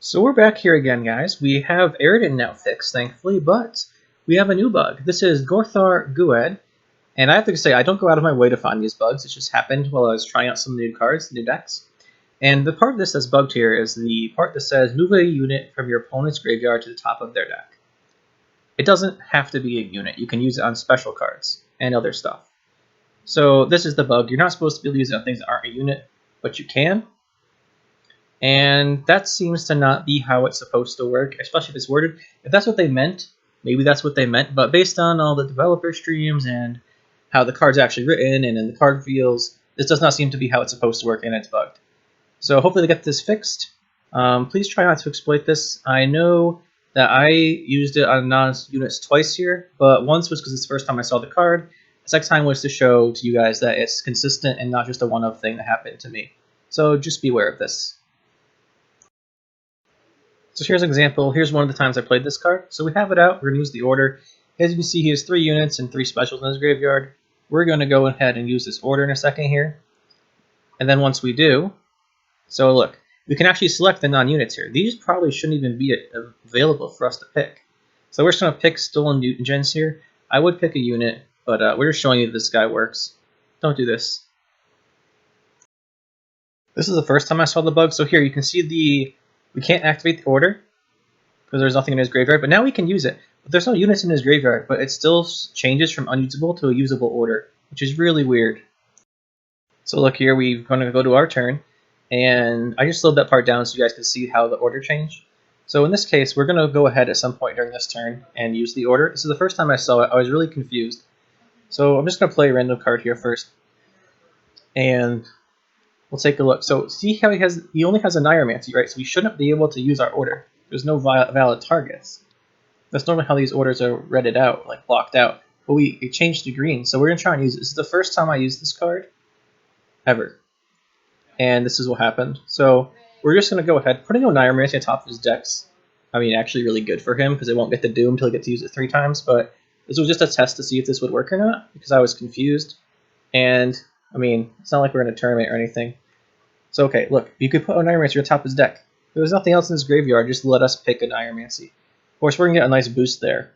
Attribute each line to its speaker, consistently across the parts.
Speaker 1: So we're back here again, guys. We have Airden now fixed, thankfully, but we have a new bug. This is Gorthur Guaed, and I have to say, I don't go out of my way to find these bugs. It just happened while I was trying out some new cards, new decks. And the part of this that's bugged here is the part that says move a unit from your opponent's graveyard to the top of their deck. It doesn't have to be a unit. You can use it on special cards and other stuff. So this is the bug. You're not supposed to be able to use it on things that aren't a unit, but you can. And that seems to not be how it's supposed to work, especially if it's worded. If that's what they meant, maybe that's what they meant, but based on all the developer streams and how the card's actually written and in the card feels, this does not seem to be how it's supposed to work, and it's bugged. So hopefully they get this fixed. Please try not to exploit this. I know that I used it on non-units twice here, but once was because it's the first time I saw the card. The second time was to show to you guys that it's consistent and not just a one-off thing that happened to me. So just be aware of this. So here's an example. Here's one of the times I played this card. So we have it out. We're going to use the order. As you can see, he has 3 units and 3 specials in his graveyard. We're going to go ahead and use this order in a second here. And then once we do, so look, we can actually select the non-units here. These probably shouldn't even be available for us to pick. So we're just going to pick stolen gens here. I would pick a unit, but we're just showing you that this guy works. Don't do this. This is the first time I saw the bug. So here you can see we can't activate the order because there's nothing in his graveyard, but now we can use it. But there's no units in his graveyard, but it still changes from unusable to a usable order, which is really weird. So look here, we're going to go to our turn, and I just slowed that part down so you guys can see how the order changed. So in this case, we're going to go ahead at some point during this turn and use the order. This is the first time I saw it. I was really confused. So I'm just going to play a random card here first, and we'll take a look. So see how he only has a Niromancy, right? So we shouldn't be able to use our order. There's no valid targets. That's normally how these orders are redded out, like blocked out. But it changed to green, so we're going to try and use it. This is the first time I used this card ever. And this is what happened. So we're just going to go ahead. Putting a Niromancy on top of his decks, actually really good for him because it won't get the doom until he gets to use it 3 times. But this was just a test to see if this would work or not because I was confused. And, it's not like we're in a tournament or anything. So, okay, look, you could put a Niromancy on top of his deck. If there was nothing else in his graveyard, just let us pick a Niromancy. Of course, we're going to get a nice boost there.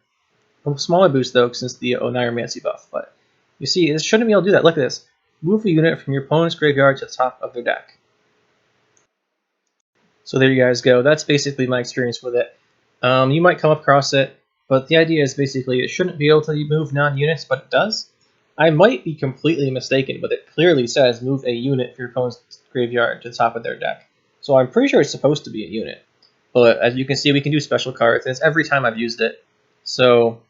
Speaker 1: A smaller boost, though, since the Niromancy buff. But you see, it shouldn't be able to do that. Look at this. Move a unit from your opponent's graveyard to the top of their deck. So there you guys go. That's basically my experience with it. You might come across it, but the idea is basically it shouldn't be able to move non-units, but it does. I might be completely mistaken, but it clearly says move a unit from your opponent's graveyard to the top of their deck. So I'm pretty sure it's supposed to be a unit. But as you can see, we can do special cards, and it's every time I've used it. So,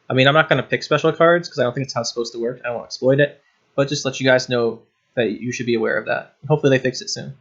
Speaker 1: I'm not going to pick special cards, because I don't think it's how it's supposed to work. I don't want to exploit it. But just let you guys know that you should be aware of that. Hopefully they fix it soon.